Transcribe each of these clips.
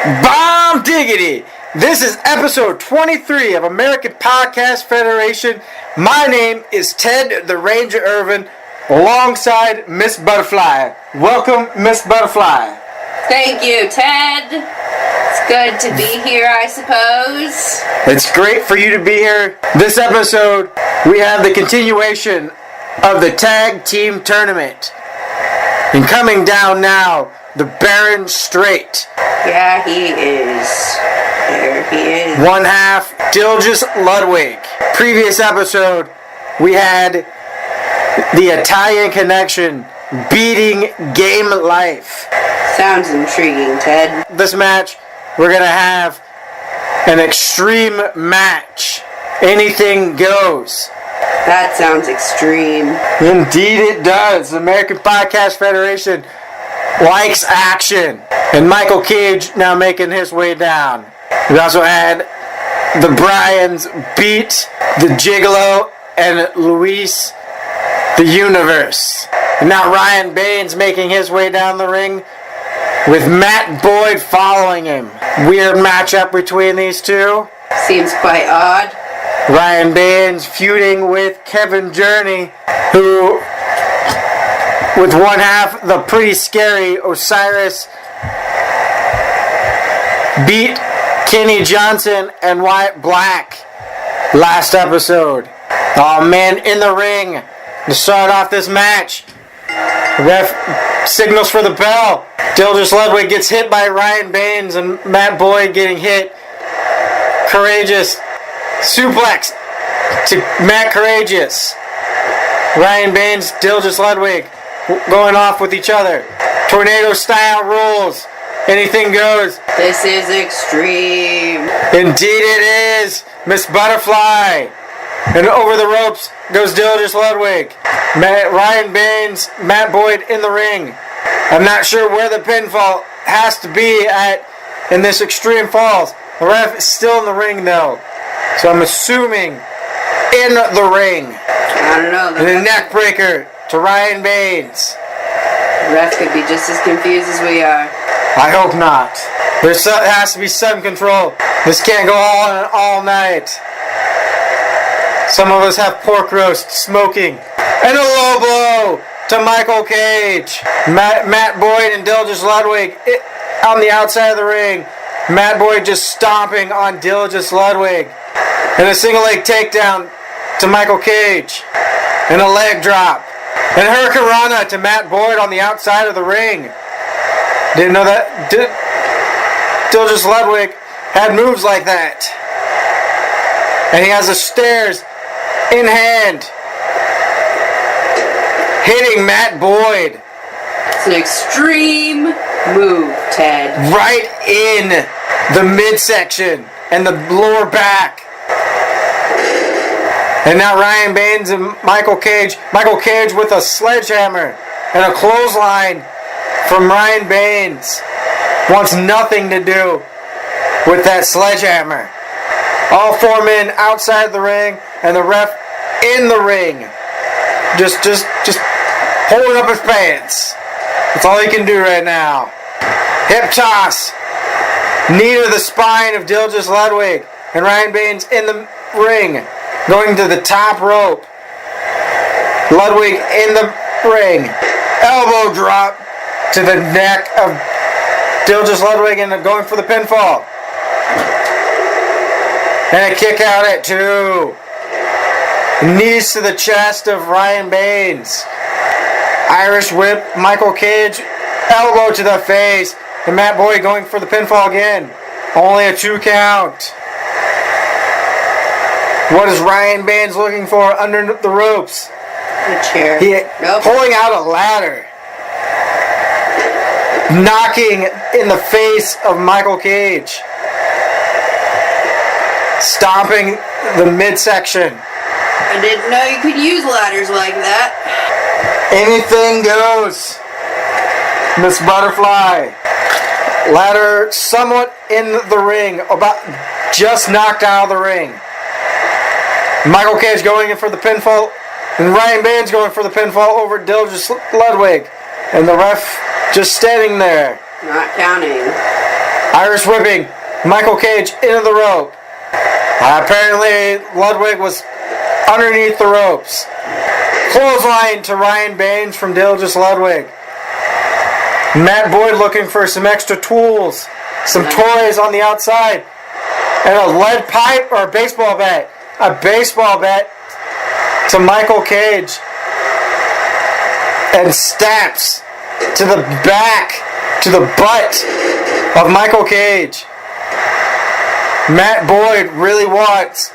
Bomb diggity! This is episode 23 of American Podcast Federation. My name is Ted the Ranger Irvin, alongside Miss Butterfly. Welcome, Miss Butterfly. Thank you, Ted. It's good to be here, I suppose. It's great for you to be here. This episode, we have the continuation of the tag team tournament. And coming down now, the Baron Strait. Yeah, he is. There he is. One half, Dilges Ludwig. Previous episode, we had the Italian Connection beating Game Life. Sounds intriguing, Ted. This match, we're going to have an extreme match. Anything goes. That sounds extreme. Indeed it does. The American Podcast Federation likes action. And Michael Cage now making his way down. We also had the Bryans beat the Gigolo and Luis the Universe. And now Ryan Baines making his way down the ring with Matt Boyd following him. Weird matchup between these two. Seems quite odd. Ryan Baines feuding with Kevin Journey, who, with one half, the pretty scary Osiris, beat Kenny Johnson and Wyatt Black last episode. Oh man, in the ring to start off this match. The ref signals for the bell. Dilges Ludwig gets hit by Ryan Baines and Matt Boyd getting hit. Courageous suplex to Matt Courageous. Ryan Baines, Dilges Ludwig going off with each other. Tornado style rules. Anything goes. This is extreme. Indeed it is. Miss Butterfly. And over the ropes goes Dilges Ludwig. Ryan Baines, Matt Boyd in the ring. I'm not sure where the pinfall has to be at in this Extreme Falls. The ref is still in the ring though. So I'm assuming in the ring. I don't know. And a neck breaker to Ryan Baines. The ref could be just as confused as we are. I hope not. There has to be some control. This can't go on all night. Some of us have pork roast smoking. And a low blow to Michael Cage. Matt Boyd and Dilges Ludwig on the outside of the ring. Matt Boyd just stomping on Dilges Ludwig. And a single leg takedown to Michael Cage. And a leg drop. And Hurricanrana to Matt Boyd on the outside of the ring. Didn't know that. Dilges Ludwig had moves like that. And he has the stairs in hand. Hitting Matt Boyd. It's an extreme move, Ted. Right in the midsection and the lower back. And now Ryan Baines and Michael Cage. Michael Cage with a sledgehammer and a clothesline from Ryan Baines. Wants nothing to do with that sledgehammer. All four men outside the ring and the ref in the ring. Just holding up his pants. That's all he can do right now. Hip toss. Knee to the spine of Dilges Ludwig. And Ryan Baines in the ring. Going to the top rope. Ludwig in the ring. Elbow drop to the neck of Dilges Ludwig and going for the pinfall. And a kick out at 2. Knees to the chest of Ryan Baines. Irish whip, Michael Cage, elbow to the face. And Matt Boyd going for the pinfall again. Only a 2 count. What is Ryan Baines looking for under the ropes? A chair. Nope. Pulling out a ladder. Knocking in the face of Michael Cage. Stomping the midsection. I didn't know you could use ladders like that. Anything goes. Miss Butterfly. Ladder somewhat in the ring. About just knocked out of the ring. Michael Cage going in for the pinfall. And Ryan Baines going for the pinfall over Dilges Ludwig. And the ref just standing there. Not counting. Irish whipping Michael Cage into the rope. Apparently Ludwig was underneath the ropes. Clothesline to Ryan Baines from Dilgus Ludwig. Matt Boyd looking for some extra tools, some toys on the outside, and a lead pipe or a baseball bat. A baseball bat to Michael Cage. And stabs to the back, to the butt of Michael Cage. Matt Boyd really wants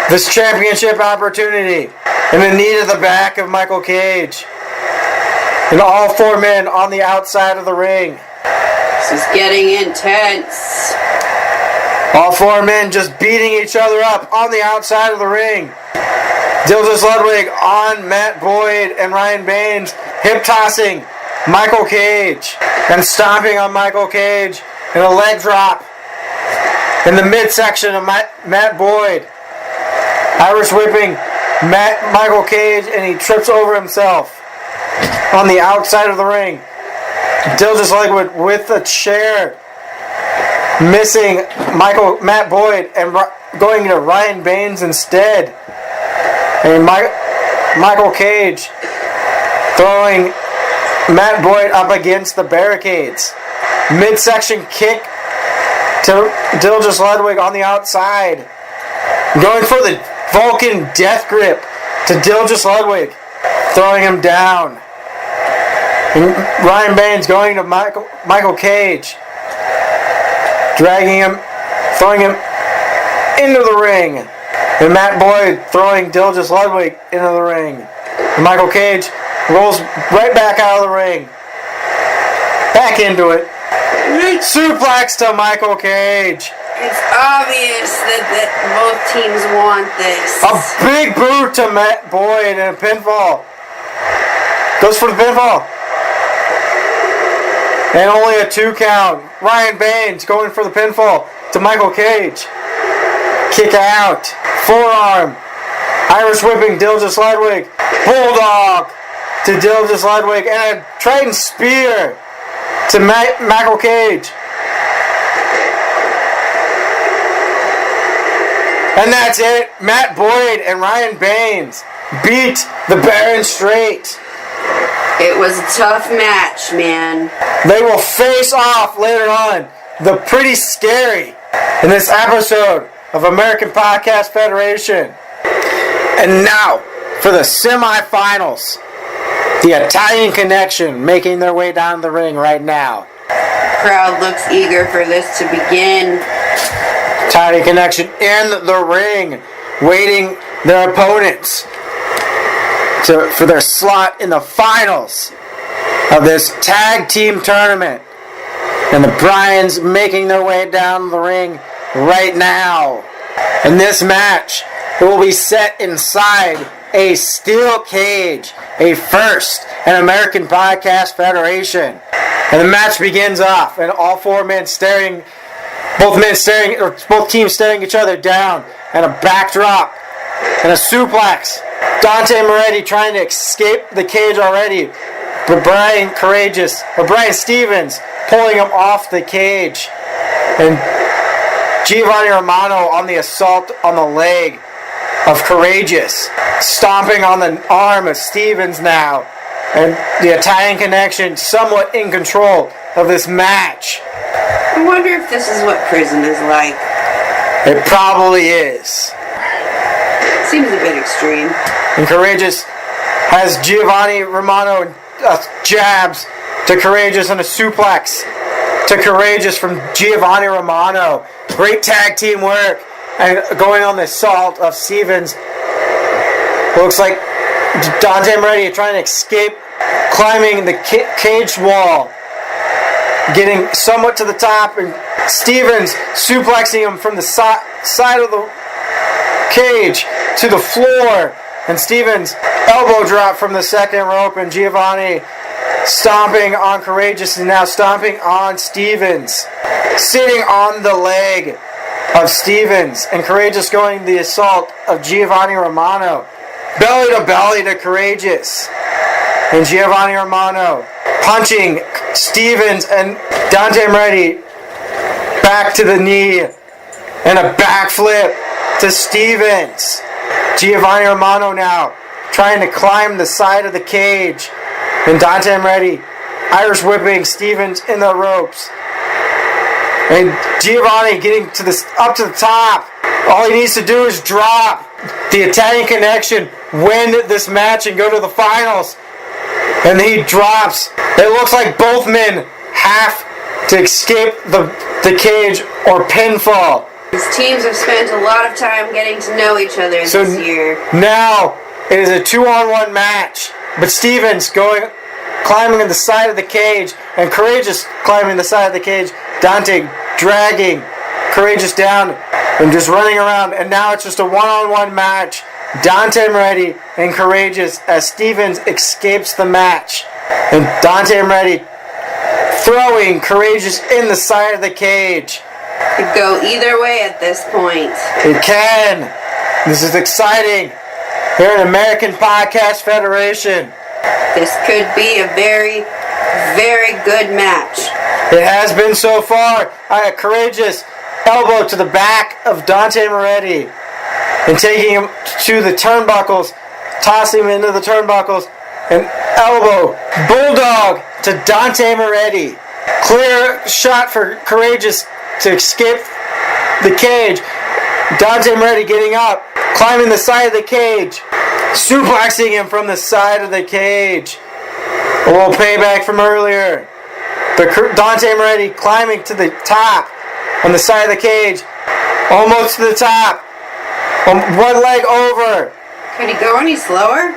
this championship opportunity in the knee to the back of Michael Cage. And all 4 men on the outside of the ring. This is getting intense. All 4 men just beating each other up on the outside of the ring. Dilgus Ludwig on Matt Boyd and Ryan Baines, hip tossing Michael Cage and stomping on Michael Cage in a leg drop in the midsection of Matt Boyd. Irish whipping Michael Cage, and he trips over himself on the outside of the ring. Dilgus Ludwig with a chair, missing Matt Boyd and going to Ryan Baines instead. And Michael Cage throwing Matt Boyd up against the barricades. Midsection kick to Dilgus Ludwig on the outside. Going for the Vulcan death grip to Dilgus Ludwig, throwing him down. And Ryan Baines going to Michael Cage, dragging him, throwing him into the ring. And Matt Boyd throwing Dilgus Ludwig into the ring. And Michael Cage rolls right back out of the ring. Back into it. Suplex to Michael Cage. It's obvious that both teams want this. A big boot to Matt Boyd and a pinfall. Goes for the pinfall. And only a 2 count. Ryan Baines going for the pinfall to Michael Cage. Kick out. Forearm. Irish whipping Dilgus Ludwig. Bulldog to Dilgus Ludwig. And a Triton spear to Michael Cage. And that's it. Matt Boyd and Ryan Baines beat the Baron straight. It was a tough match, man. They will face off later on. The Pretty Scary in this episode of American Podcast Federation. And now for the semifinals. The Italian Connection making their way down the ring right now. Crowd looks eager for this to begin. Italian Connection in the ring, waiting their opponents for their slot in the finals of this tag team tournament. And the Bryans making their way down the ring right now. In this match, it will be set inside a steel cage, a first in American Podcast Federation. And the match begins off, and all 4 men staring, both teams staring each other down, and a backdrop, and a suplex. Dante Moretti trying to escape the cage already, but Brian Stevens pulling him off the cage. And Giovanni Romano on the assault on the leg of Courageous, stomping on the arm of Stevens now. And the Italian Connection somewhat in control of this match. I wonder if this is what prison is like. It probably is. Seems a bit extreme. And Courageous has Giovanni Romano jabs to Courageous and a suplex to Courageous from Giovanni Romano. Great tag team work. And going on the assault of Stevens. Looks like Dante Moretti trying to escape, climbing the cage wall. Getting somewhat to the top, and Stevens suplexing him from the side of the cage to the floor. And Stevens elbow drop from the second rope, and Giovanni stomping on Courageous and now stomping on Stevens. Sitting on the leg of Stevens, and Courageous going the assault of Giovanni Romano. Belly to belly to Courageous. And Giovanni Romano punching Stevens and Dante Moretti Back to the knee. And a backflip to Stevens. Giovanni Romano now trying to climb the side of the cage. And Dante Amretti Irish whipping Stevens in the ropes. And Giovanni getting up to the top. All he needs to do is drop the Italian Connection, win this match, and go to the finals. And he drops. It looks like both men have to escape the cage or pinfall. These teams have spent a lot of time getting to know each other this year. Now it is a 2-on-1 match. But Stevens climbing in the side of the cage, and Courageous climbing the side of the cage. Dante dragging Courageous down and just running around. And now it's just a 1-on-1 match. Dante Amretti and Courageous as Stevens escapes the match. And Dante Amretti throwing Courageous in the side of the cage. Could go either way at this point. It can. This is exciting. Here at American Podcast Federation. This could be a very, very good match. It has been so far. Courageous elbow to the back of Dante Moretti and taking him to the turnbuckles, tossing him into the turnbuckles, and elbow bulldog to Dante Moretti. Clear shot for Courageous to escape the cage. Dante Moretti getting up, climbing the side of the cage, suplexing him from the side of the cage. A little payback from earlier. But Dante Moretti climbing to the top on the side of the cage, almost to the top. One leg over. Could he go any slower?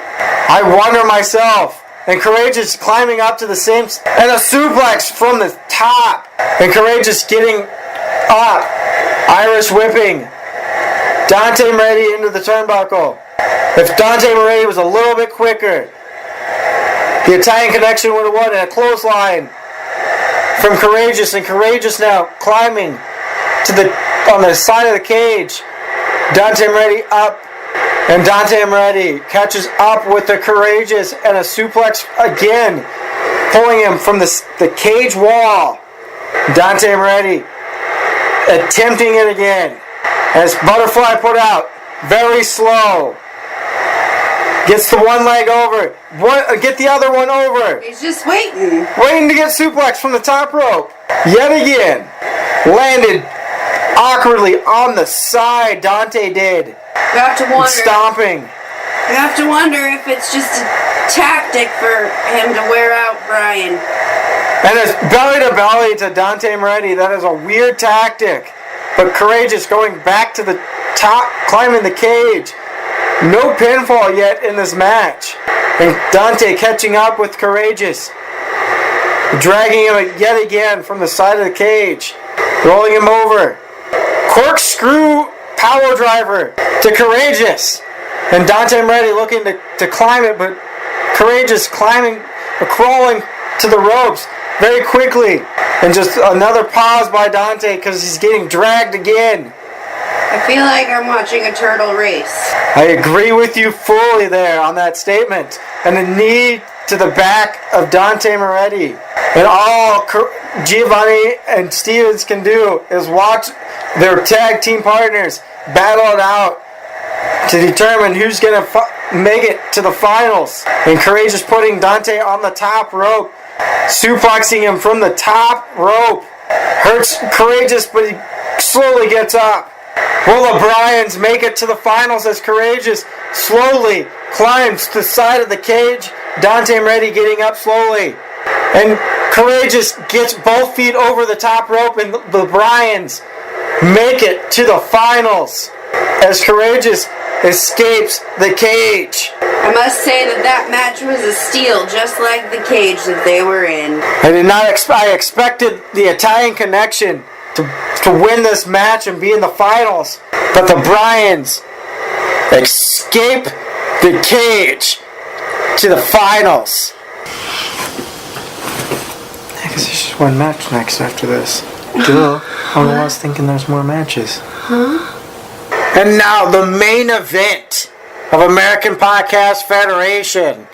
I wonder myself. And Courageous climbing up to the same, and a suplex from the top. And Courageous getting up, Irish whipping Dante Moretti into the turnbuckle. If Dante Moretti was a little bit quicker, the Italian Connection would have won in a clothesline from Courageous, and Courageous now climbing on the side of the cage. Dante Moretti up, and Dante Moretti catches up with the Courageous and a suplex again, pulling him from the cage wall. Dante Moretti attempting it again. As butterfly put out, very slow. Gets the one leg over. Get the other one over. He's just waiting. Waiting to get suplex from the top rope. Yet again. Landed awkwardly on the side. Dante did. You have to wonder. Stomping. You have to wonder if it's just a tactic for him to wear out Brian. And it's belly to belly to Dante Moretti. That is a weird tactic. But Courageous going back to the top, climbing the cage. No pinfall yet in this match. And Dante catching up with Courageous. Dragging him yet again from the side of the cage. Rolling him over. Corkscrew power driver to Courageous. And Dante Moretti looking to climb it, but Courageous crawling to the ropes very quickly. And just another pause by Dante because he's getting dragged again. I feel like I'm watching a turtle race. I agree with you fully there on that statement. And the knee to the back of Dante Moretti. And all Giovanni and Stevens can do is watch their tag team partners battle it out to determine who's going to make it to the finals. And Courageous putting Dante on the top rope, suplexing him from the top rope. Hurts Courageous, but he slowly gets up. Will the Bryans make it to the finals as Courageous slowly climbs to the side of the cage? Dante Moretti getting up slowly. And Courageous gets both feet over the top rope, and the Bryans make it to the finals as Courageous escapes the cage. I must say that match was a steal, just like the cage that they were in. I expected the Italian Connection to win this match and be in the finals, but the Bryans escape the cage to the finals. I guess there's just one match next after this. Duh. I was thinking there's more matches. Huh? And now the main event of American Podcast Federation.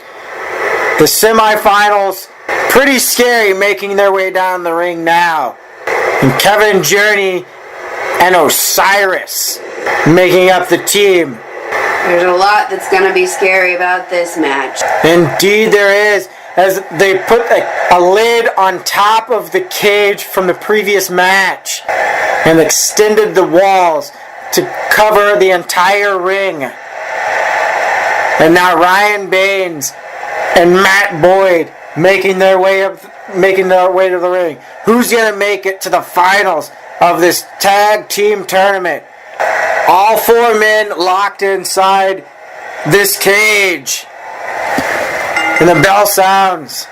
The semifinals, pretty scary, making their way down the ring now. And Kevin Journey and Osiris making up the team. There's a lot that's going to be scary about this match. Indeed there is, as they put a lid on top of the cage from the previous match and extended the walls to cover the entire ring. And now Ryan Baines and Matt Boyd making their way to the ring. Who's going to make it to the finals of this tag team tournament? All 4 men locked inside this cage. And the bell sounds.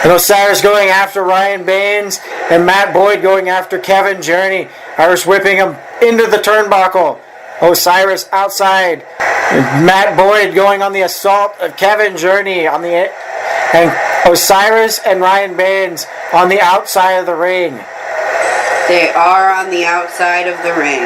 And Osiris going after Ryan Baines and Matt Boyd going after Kevin Journey. Irish whipping him into the turnbuckle. Osiris outside. And Matt Boyd going on the assault of Kevin Journey and Osiris and Ryan Baines on the outside of the ring. They are on the outside of the ring.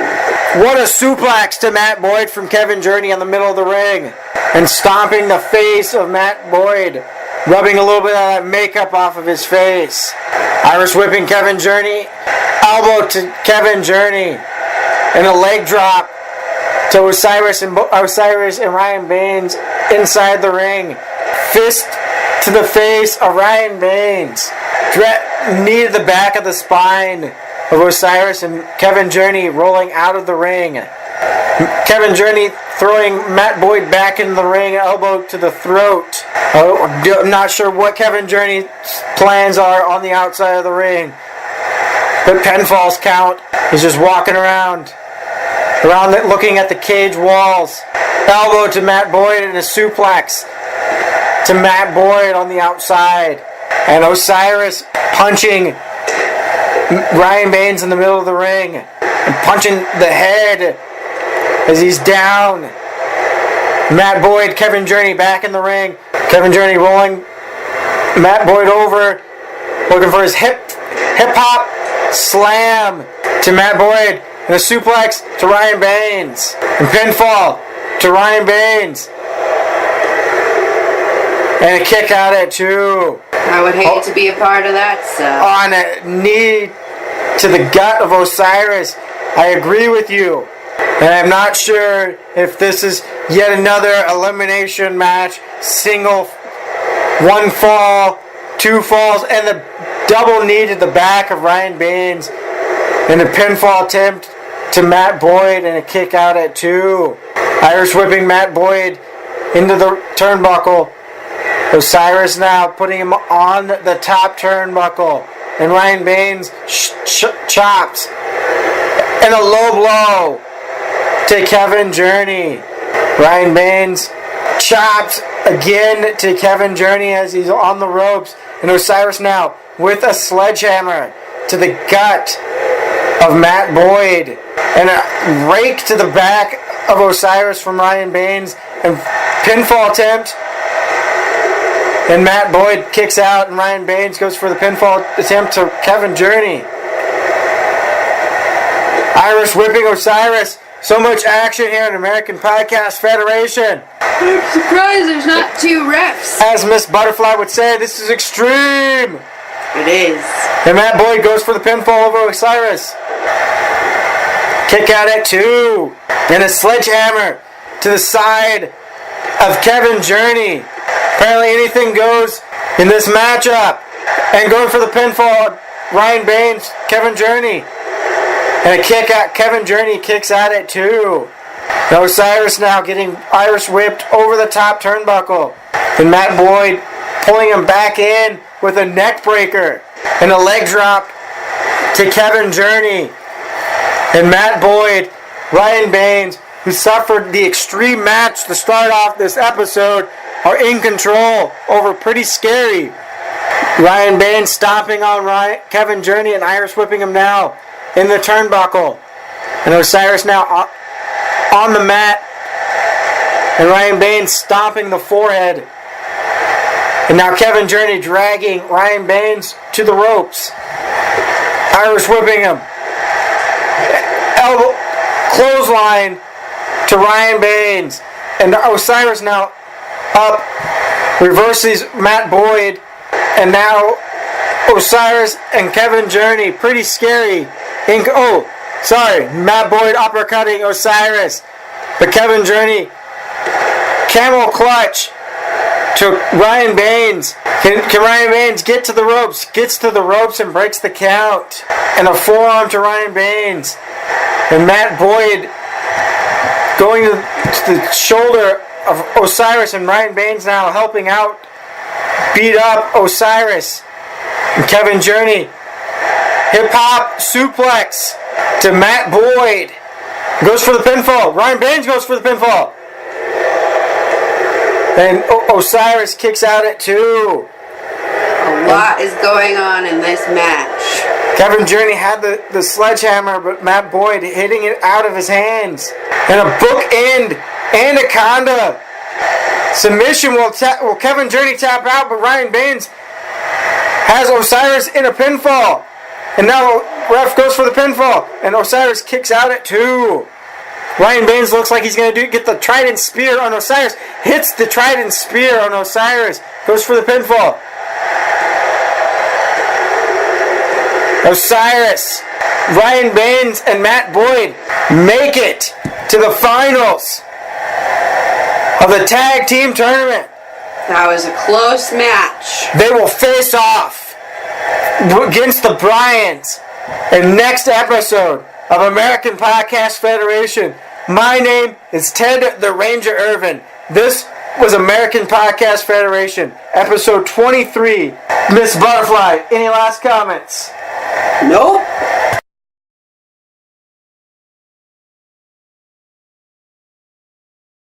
What a suplex to Matt Boyd from Kevin Journey in the middle of the ring. And stomping the face of Matt Boyd. Rubbing a little bit of that makeup off of his face. Irish whipping Kevin Journey. Elbow to Kevin Journey. And a leg drop to Osiris and Ryan Baines inside the ring. Fist to the face of Ryan Baines. Knee to the back of the spine of Osiris and Kevin Journey rolling out of the ring. Kevin Journey throwing Matt Boyd back in the ring, elbow to the throat. I'm not sure what Kevin Journey's plans are on the outside of the ring. But pinfall's count. He's just walking around looking at the cage walls. Elbow to Matt Boyd and a suplex to Matt Boyd on the outside. And Osiris punching Ryan Baines in the middle of the ring and punching the head as he's down. Matt Boyd, Kevin Journey back in the ring. Kevin Journey rolling Matt Boyd over, looking for his hip hop slam to Matt Boyd and a suplex to Ryan Baines and pinfall to Ryan Baines and a kick out at 2. I would hate to be a part of that stuff. On a knee to the gut of Osiris. I agree with you. And I'm not sure if this is yet another elimination match. Single, 1 fall, 2 falls, and the double knee to the back of Ryan Baines. And a pinfall attempt to Matt Boyd and a kick out at 2. Irish whipping Matt Boyd into the turnbuckle. Osiris now putting him on the top turnbuckle. And Ryan Baines chops. And a low blow to Kevin Journey. Ryan Baines chops again to Kevin Journey as he's on the ropes. And Osiris now with a sledgehammer to the gut of Matt Boyd. And a rake to the back of Osiris from Ryan Baines. And pinfall attempt. And Matt Boyd kicks out and Ryan Baines goes for the pinfall attempt to Kevin Journey. Irish whipping Osiris. So much action here in American Podcast Federation. I'm surprised there's not 2 refs. As Miss Butterfly would say, this is extreme. It is. And Matt Boyd goes for the pinfall over Osiris. Kick out at 2. And a sledgehammer to the side of Kevin Journey. Apparently anything goes in this matchup. And going for the pinfall, Ryan Baines, Kevin Journey. And a kick out. Kevin Journey kicks out at 2. And Osiris now getting Irish whipped over the top turnbuckle. And Matt Boyd pulling him back in with a neck breaker. And a leg drop to Kevin Journey. And Matt Boyd, Ryan Baines, who suffered the extreme match to start off this episode, are in control over Pretty Scary. Ryan Baines stomping on Kevin Journey and Irish whipping him now in the turnbuckle. And Osiris now on the mat. And Ryan Baines stomping the forehead. And now Kevin Journey dragging Ryan Baines to the ropes. Irish whipping him. Elbow, clothesline to Ryan Baines. And Osiris now up, reverses Matt Boyd, and now Osiris and Kevin Journey. Pretty scary. Matt Boyd uppercutting Osiris. But Kevin Journey, camel clutch to Ryan Baines. Can Ryan Baines get to the ropes? Gets to the ropes and breaks the count. And a forearm to Ryan Baines. And Matt Boyd going to the shoulder of Osiris, and Ryan Baines now helping out, beat up Osiris. And Kevin Journey, hip hop suplex to Matt Boyd. Goes for the pinfall. Ryan Baines goes for the pinfall. And Osiris kicks out at 2. A lot is going on in this match. Kevin Journey had the sledgehammer, but Matt Boyd hitting it out of his hands. And a bookend Anaconda. Submission will Kevin Journey tap out, but Ryan Baines has Osiris in a pinfall. And now ref goes for the pinfall, and Osiris kicks out at 2. Ryan Baines looks like he's going to get the Trident Spear on Osiris. Hits the Trident Spear on Osiris. Goes for the pinfall. Osiris, Ryan Baines, and Matt Boyd make it to the finals of the tag team tournament. That was a close match. They will face off against the Bryans in next episode of American Podcast Federation. My name is Ted the Ranger Irvin. This was American Podcast Federation, episode 23. Miss Butterfly, any last comments? Nope.